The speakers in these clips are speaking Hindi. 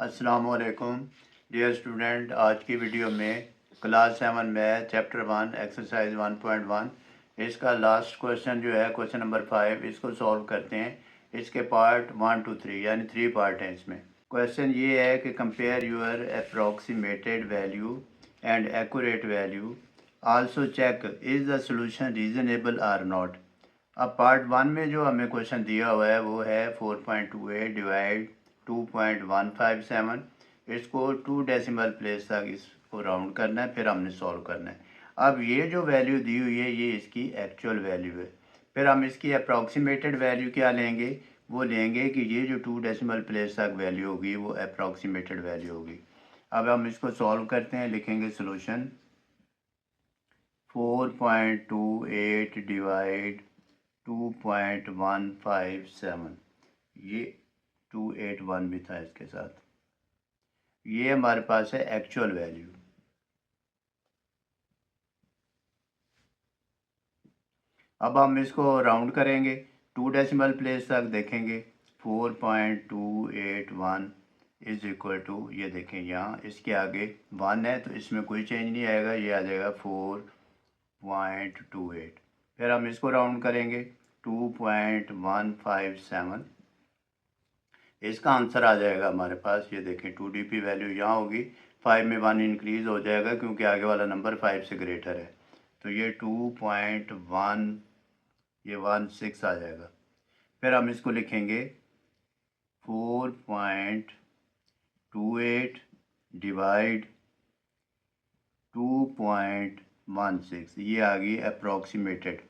अस्सलामुअलैकुम डियर स्टूडेंट। आज की वीडियो में क्लास 7 मैथ चैप्टर 1 एक्सरसाइज 1.1 इसका लास्ट क्वेश्चन जो है क्वेश्चन नंबर 5 इसको सॉल्व करते हैं। इसके पार्ट 1 to 3 यानी 3 पार्ट हैं इसमें। क्वेश्चन ये है कि compare your approximated value and accurate value, also check is the solution reasonable or not. अब पार्ट 1 में जो हमें क्वेश्चन दिया हुआ है वो है 4.28 डिवाइड 2.157। इसको 2 डेसिमल प्लेस तक इसको राउंड करना है, फिर हमने सॉल्व करना है। अब ये जो वैल्यू दी हुई है ये इसकी एक्चुअल वैल्यू है। फिर हम इसकी अप्रॉक्सीमेटेड वैल्यू क्या लेंगे, वो लेंगे कि ये जो 2 डेसिमल प्लेस तक वैल्यू होगी वो अप्रॉक्सीमेटेड वैल्यू होगी। अब हम इसको सॉल्व करते हैं। लिखेंगे सोल्यूशन 4.28 डिवाइड 2.157, ये 281 भी था इसके साथ। ये हमारे पास है एक्चुअल वैल्यू। अब हम इसको राउंड करेंगे 2 डेसिमल प्लेस तक। देखेंगे 4.281 इज इक्वल टू, ये देखें यहाँ इसके आगे 1 है तो इसमें कोई चेंज नहीं आएगा, ये आ जाएगा 4.28। फिर हम इसको राउंड करेंगे 2.157, इसका आंसर आ जाएगा हमारे पास। ये देखें 2dp वैल्यू यहाँ होगी, 5 में 1 इंक्रीज़ हो जाएगा क्योंकि आगे वाला नंबर 5 से ग्रेटर है, तो ये 2.1 ये 16 आ जाएगा। फिर हम इसको लिखेंगे 4.28 डिवाइड 2.16, ये आ गई अप्रॉक्सीमेटेड।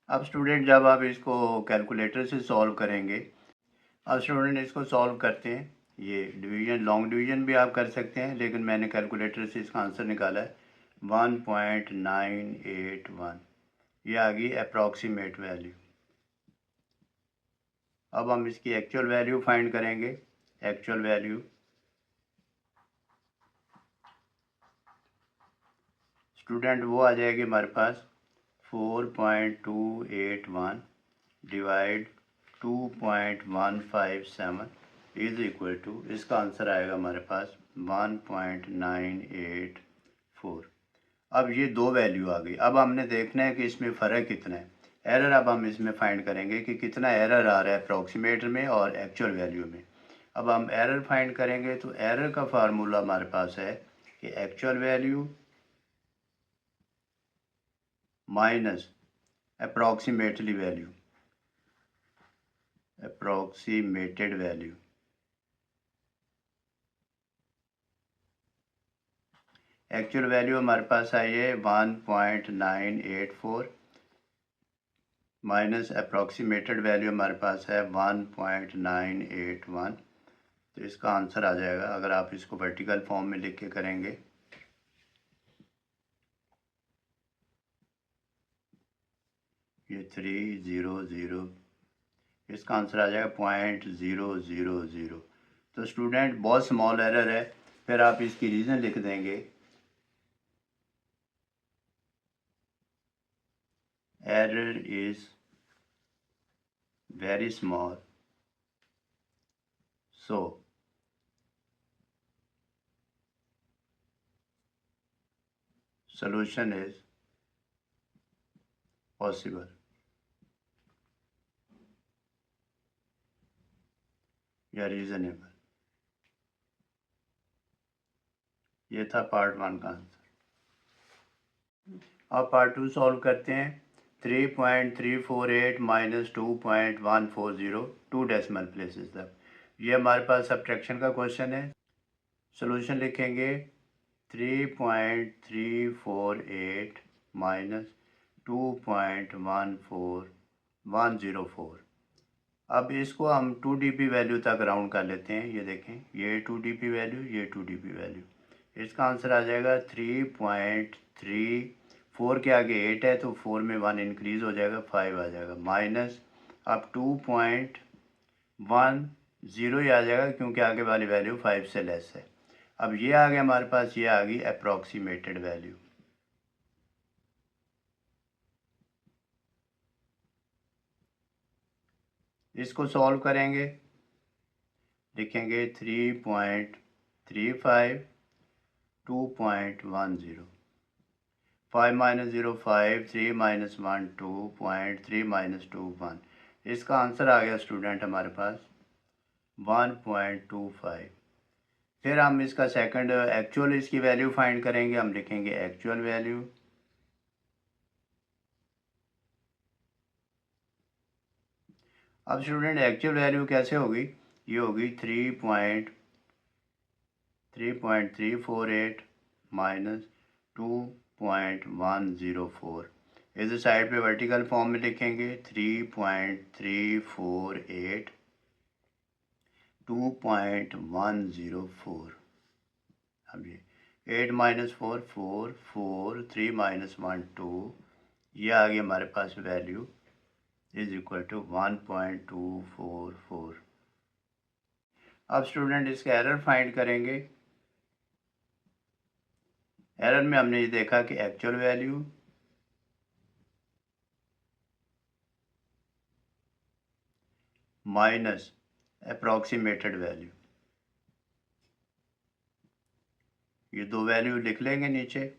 अब स्टूडेंट जब आप इसको कैलकुलेटर से सॉल्व करेंगे, अब स्टूडेंट इसको सॉल्व करते हैं। ये डिवीजन, लॉन्ग डिवीजन भी आप कर सकते हैं, लेकिन मैंने कैलकुलेटर से इसका आंसर निकाला है 1.981। ये आ गई अप्रॉक्सीमेट वैल्यू। अब हम इसकी एक्चुअल वैल्यू फाइंड करेंगे। एक्चुअल वैल्यू स्टूडेंट वो आ जाएगी हमारे पास 4.281 डिवाइड 2.157 इज इक्वल टू, इसका आंसर आएगा हमारे पास 1.984। अब ये दो वैल्यू आ गई। अब हमने देखना है कि इसमें फ़र्क कितना है, एरर। अब हम इसमें फाइंड करेंगे कि कितना एरर आ रहा है अप्रॉक्सीमेटर में और एक्चुअल वैल्यू में। अब हम एरर फाइंड करेंगे तो एरर का फार्मूला हमारे पास है कि actual value minus approximately value, approximated value. Actual value हमारे पास आई है 1.984 माइनस अप्रॉक्सीमेटेड वैल्यू हमारे पास है 1.981। तो इसका आंसर आ जाएगा, अगर आप इसको वर्टिकल फॉर्म में लिख के करेंगे, ये 300, इसका आंसर आ जाएगा 0.000। तो स्टूडेंट बहुत स्मॉल एरर है। फिर आप इसकी रीज़न लिख देंगे, error is very small, so solution is possible या रीजनेबल। ये था पार्ट 1 का आंसर। अब पार्ट 2 सॉल्व करते हैं। 3.348 माइनस 2.140, 2 डेसिमल प्लेसेस तक। ये हमारे पास सब्ट्रैक्शन का क्वेश्चन है। सोल्यूशन लिखेंगे 3.348 माइनस 2.14104। अब इसको हम 2dp वैल्यू तक राउंड कर लेते हैं। ये देखें, ये 2dp वैल्यू, ये 2dp वैल्यू। इसका आंसर आ जाएगा 3.3, 4 के आगे 8 है तो 4 में 1 इंक्रीज़ हो जाएगा, 5 आ जाएगा, माइनस अब 2.10 ही आ जाएगा क्योंकि आगे वाली वैल्यू 5 से लेस है। अब ये आ गया हमारे पास, ये आ गई अप्रॉक्सीमेटेड वैल्यू। इसको सॉल्व करेंगे, लिखेंगे 3.35 2.10, 5 - 0 5, 3 - 1 2, 0.3 - 2 1। इसका आंसर आ गया स्टूडेंट हमारे पास 1.25। फिर हम इसका सेकंड एक्चुअल इसकी वैल्यू फाइंड करेंगे, हम लिखेंगे एक्चुअल वैल्यू। अब स्टूडेंट एक्चुअल वैल्यू कैसे होगी, ये होगी 3.348 माइनस 2.104। इधर साइड पे वर्टिकल फॉर्म में लिखेंगे 3.348 2.104। अब ये 8 - 4 4 4, 3 - 1 2, ये आ गई हमारे पास वैल्यू इज इक्वल टू 1.244। अब स्टूडेंट इसका एरर फाइंड करेंगे। एरर में हमने ये देखा कि actual value minus approximated value, ये दो वैल्यू लिख लेंगे नीचे।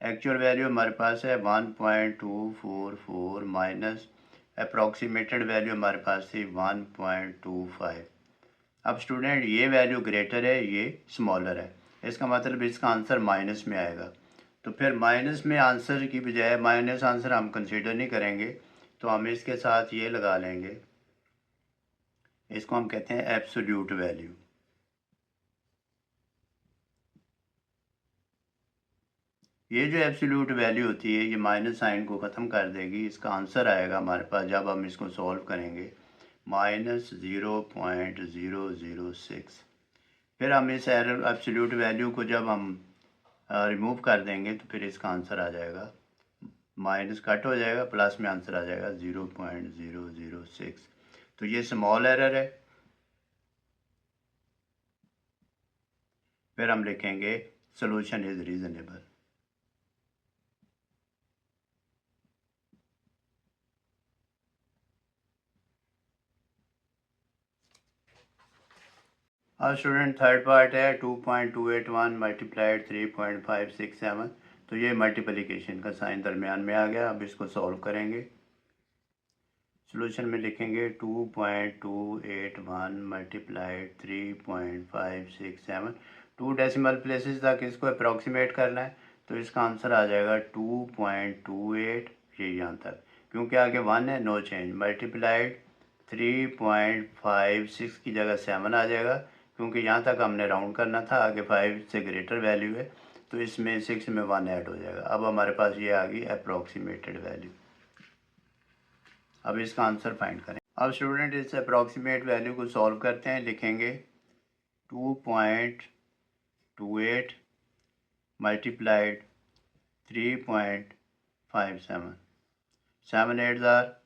एक्चुअल वैल्यू हमारे पास है 1.244 माइनस अप्रॉक्सीमेटेड वैल्यू हमारे पास थी 1.25। अब स्टूडेंट ये वैल्यू ग्रेटर है, ये स्मॉलर है, इसका मतलब इसका आंसर माइनस में आएगा। तो फिर माइनस में आंसर की बजाय माइनस आंसर हम कंसीडर नहीं करेंगे, तो हम इसके साथ ये लगा लेंगे, इसको हम कहते हैं एब्सोल्यूट वैल्यू। ये जो एब्सोल्यूट वैल्यू होती है ये माइनस साइन को ख़त्म कर देगी। इसका आंसर आएगा हमारे पास जब हम इसको सॉल्व करेंगे -0.006। फिर हम इस एरर एब्सोल्यूट वैल्यू को जब हम रिमूव कर देंगे तो फिर इसका आंसर आ जाएगा, माइनस कट हो जाएगा, प्लस में आंसर आ जाएगा 0.006। तो ये स्मॉल एरर है। फिर हम लिखेंगे सोल्यूशन इज़ रीज़नेबल। अब स्टूडेंट थर्ड पार्ट है 2.281 मल्टीप्लाइड 3.567। तो ये मल्टीप्लिकेशन का साइन दरमियान में आ गया। अब इसको सॉल्व करेंगे। सॉल्यूशन में लिखेंगे 2.281 मल्टीप्लाइड 3.567। 2 डेसिमल प्लेसेस तक इसको अप्रॉक्सीमेट करना है, तो इसका आंसर आ जाएगा 2.28, ये यहाँ तक, क्योंकि आगे 1 है, नो चेंज। मल्टीप्लाइड 3.56 की जगह 7 आ जाएगा, क्योंकि यहाँ तक हमने राउंड करना था, आगे 5 से ग्रेटर वैल्यू है, तो इसमें 6 में 1 ऐड हो जाएगा। अब हमारे पास ये आ गई अप्रॉक्सीमेटेड वैल्यू। अब इसका आंसर फाइंड करें। अब स्टूडेंट इस अप्रॉक्सीमेट वैल्यू को सॉल्व करते हैं। लिखेंगे 2.28 मल्टीप्लाइड 3.57, 7 8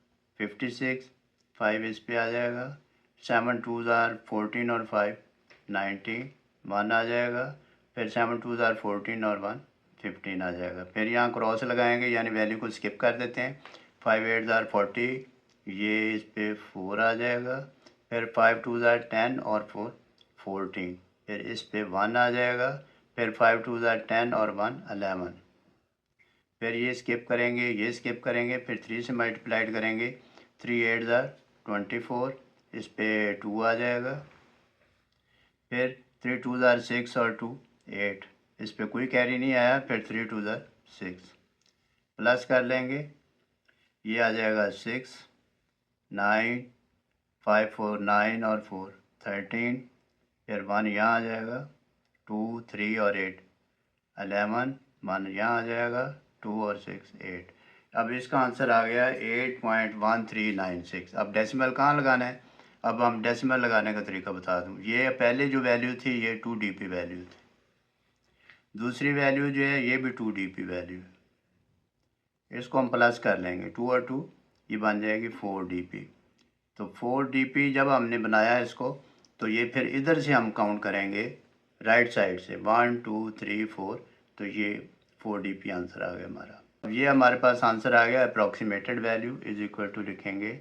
56, 5 इस पे आ जाएगा, 7 2 14 और 5 19, 1 आ जाएगा, फिर 7 2 14 और 1 15 आ जाएगा। फिर यहाँ क्रॉस लगाएंगे, यानी वैल्यू को स्किप कर देते हैं। 5 8 40, ये इस पे 4 आ जाएगा, फिर 5 2 10 और 4 14, फिर इस पे 1 आ जाएगा, फिर 5 2 10 और 1 11, फिर ये स्किप करेंगे, ये स्किप करेंगे, फिर 3 से मल्टीप्लाइड करेंगे। 3 8 24, इस पे 2 आ जाएगा, फिर 3 2 6 और 2 8, इस पे कोई कैरी नहीं आया, फिर 3 2 6, प्लस कर लेंगे, ये आ जाएगा 6 9 5 4 9 और 4 13, फिर 1 यहाँ आ जाएगा, 2 3 और 8 11, 1 यहाँ आ जाएगा, 2 और 6 8। अब इसका आंसर आ गया 8.1396। अब डेसिमल कहाँ लगाना है, अब हम डेसिमल लगाने का तरीका बता दूँ। ये पहले जो वैल्यू थी ये 2 dp वैल्यू थी, दूसरी वैल्यू जो है ये भी 2 dp वैल्यू है, इसको हम प्लस कर लेंगे, 2 और 2 ये बन जाएगी 4 dp। तो 4 dp जब हमने बनाया इसको, तो ये फिर इधर से हम काउंट करेंगे राइट साइड से 1 2 3 4, तो ये 4 dp आंसर आ गया हमारा। अब ये हमारे पास आंसर आ गया approximated value is equal to लिखेंगे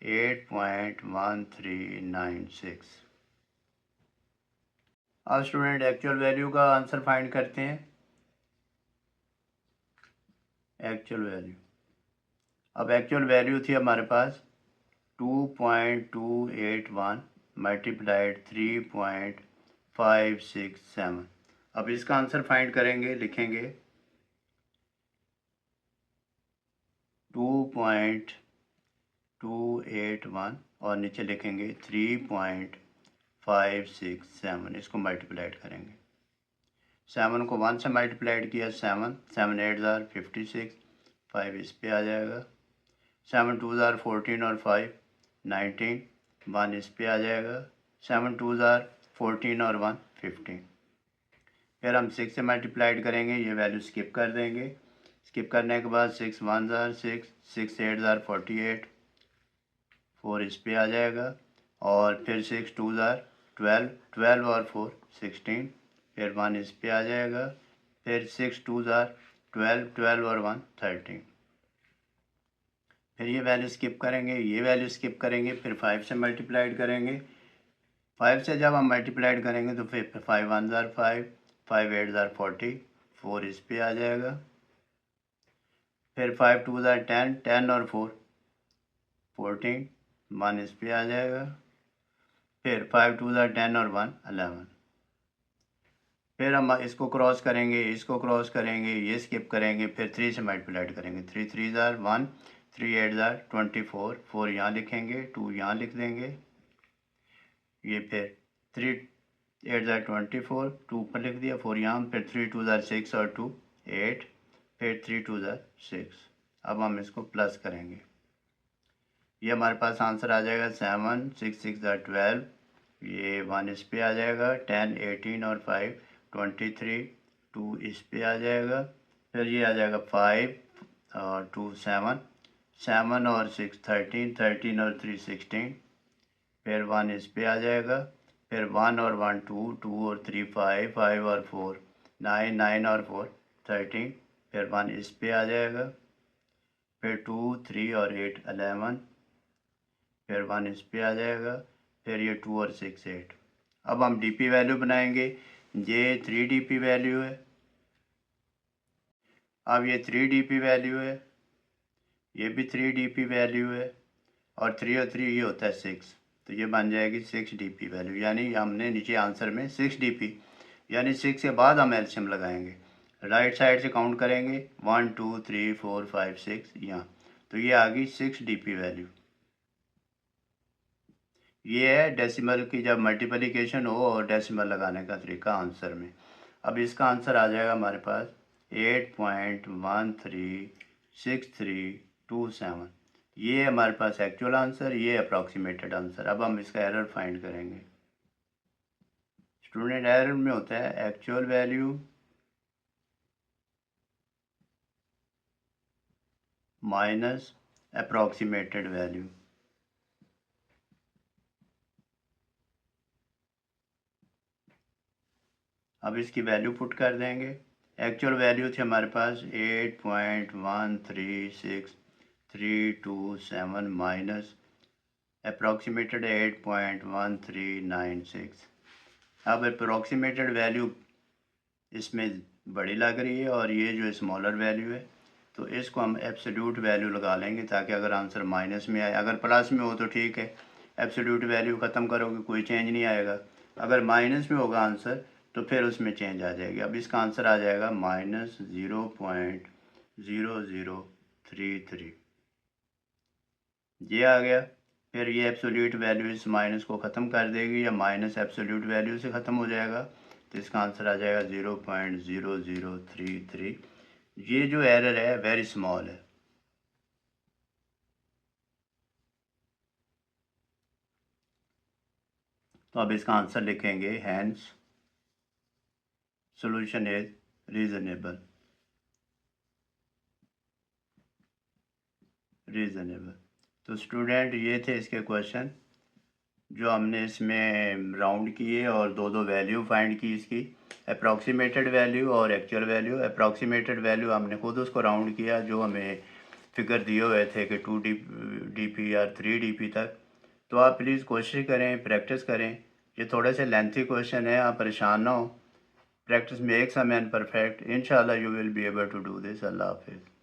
8.1396। अब स्टूडेंट एक्चुअल वैल्यू का आंसर फाइंड करते हैं। एक्चुअल वैल्यू, अब एक्चुअल वैल्यू थी हमारे पास 2.281 मल्टीप्लाइड 3.567। अब इसका आंसर फाइंड करेंगे, लिखेंगे 2.281 और नीचे लिखेंगे 3.567। इसको मल्टीप्लाइड करेंगे, 7 को 1 से मल्टीप्लाइड किया 7, 7 8 ज़ार 56, 5 इस पे आ जाएगा, 7 2 ज़ार 14 और 5 19, 1 इस पे आ जाएगा, 7 2 ज़ार 14 और 1 15। फिर हम 6 से मल्टीप्लाइड करेंगे, ये वैल्यू स्किप कर देंगे। स्किप करने के बाद 6 1 ज़ार 6, 6 8 ज़ार 48, 4 इस पे आ जाएगा, और फिर 6 2 ज़ार 12, 12 और 4 16, फिर 1 इस पे आ जाएगा, फिर 6 2 ज़ार 12, 12 और 1 13। फिर ये वैल्यू स्किप करेंगे, ये वैल्यू स्किप करेंगे, फिर 5 से मल्टीप्लाइड करेंगे। 5 से जब हम मल्टीप्लाइड करेंगे तो फिर 5 1 ज़ार 5, 5 8 ज़ार 40, 4 इस पे आ जाएगा, फिर 5 2 ज़ार 10, 10 और 4 14, 1 इस पे आ जाएगा, फिर 5 2 ज़ार 10 और 1 11। फिर हम इसको क्रॉस करेंगे, इसको क्रॉस करेंगे, ये स्किप करेंगे, फिर 3 से मल्टीप्लाइड करेंगे। 3 3 ज़ार 1, 3 8 ज़ार 24, 4 यहाँ लिखेंगे, 2 यहाँ लिख देंगे, ये फिर 3 8 ज़ार 24, 2 ऊपर लिख दिया, 4 यहाँ, फिर 3 2 ज़ार 6 और 2 8, फिर 3 2 ज़ार 6। अब हम इसको प्लस करेंगे, ये हमारे पास आंसर आ जाएगा 7 6 6 ज़ार 12, ये 1 इस पे आ जाएगा, 10 18 और 5 23, 2 इस पे आ जाएगा, फिर ये आ जाएगा 5 और 2 7, 7 और 6 13, 13 और 3 16, फिर 1 इस पे आ जाएगा, फिर 1 और 1 2, 2 और 3 5, 5 और 4 9, 9 और 4 13, फिर 1 इस पे आ जाएगा, फिर 2 3 और 8 11, फिर 1 इस पे आ जाएगा, फिर ये 2 और 6 8। अब हम डीपी वैल्यू बनाएंगे, ये 3 डीपी वैल्यू है, अब ये 3 डीपी वैल्यू है, ये भी 3 डीपी वैल्यू है, और 3 और 3 ये होता है 6, तो ये बन जाएगी 6 डीपी वैल्यू। यानी हमने नीचे आंसर में 6 डीपी, यानी 6 के बाद हम एलसीएम लगाएंगे, राइट साइड से काउंट करेंगे 1 2 3 4 5 6 यहाँ, तो ये आ गई 6 डीपी वैल्यू। ये है डेसिमल की जब मल्टीप्लिकेशन हो और डेसिमल लगाने का तरीका आंसर में। अब इसका आंसर आ जाएगा हमारे पास 8.136327। ये हमारे पास एक्चुअल आंसर, ये अप्रॉक्सीमेटेड आंसर। अब हम इसका एरर फाइंड करेंगे। स्टूडेंट, एरर में होता है actual value minus approximated value. अब इसकी वैल्यू पुट कर देंगे। एक्चुअल वैल्यू थी हमारे पास 8.13632 माइनस अप्रॉक्सीमेटेड 8.1396। अब अप्रॉक्सीमेटेड वैल्यू इसमें बड़ी लग रही है और ये जो स्मॉलर वैल्यू है, तो इसको हम एब्सोल्यूट वैल्यू लगा लेंगे ताकि अगर आंसर माइनस में आए, अगर प्लस में हो तो ठीक है, एब्सोल्यूट वैल्यू ख़त्म करोगे कोई चेंज नहीं आएगा, अगर माइनस में होगा आंसर तो फिर उसमें चेंज आ जाएगी। अब इसका आंसर आ जाएगा -0.0033, ये आ गया। फिर ये एब्सोल्यूट वैल्यू इस माइनस को ख़त्म कर देगी या माइनस एब्सोल्यूट वैल्यू से ख़त्म हो जाएगा, तो इसका आंसर आ जाएगा 0.0033। ये जो एरर है वेरी स्मॉल है। तो अब इसका आंसर लिखेंगे, हैंस सॉल्यूशन इज रीजनेबल। तो स्टूडेंट, ये थे इसके क्वेश्चन जो हमने इसमें राउंड किए और दो दो वैल्यू फाइंड की इसकी, अप्रॉक्सीमेटेड वैल्यू और एक्चुअल वैल्यू। अप्रॉक्सीमेटेड वैल्यू हमने खुद उसको राउंड किया, जो हमें फिगर दिए हुए थे कि 2 DP या 3 DP तक। तो आप प्लीज़ कोशिश करें, प्रैक्टिस करें। ये थोड़े से लेंथी क्वेश्चन है, आप परेशान ना हो। Practice makes a man perfect. इंशाल्लाह you will be able to do this. अल्लाह हाफिज़।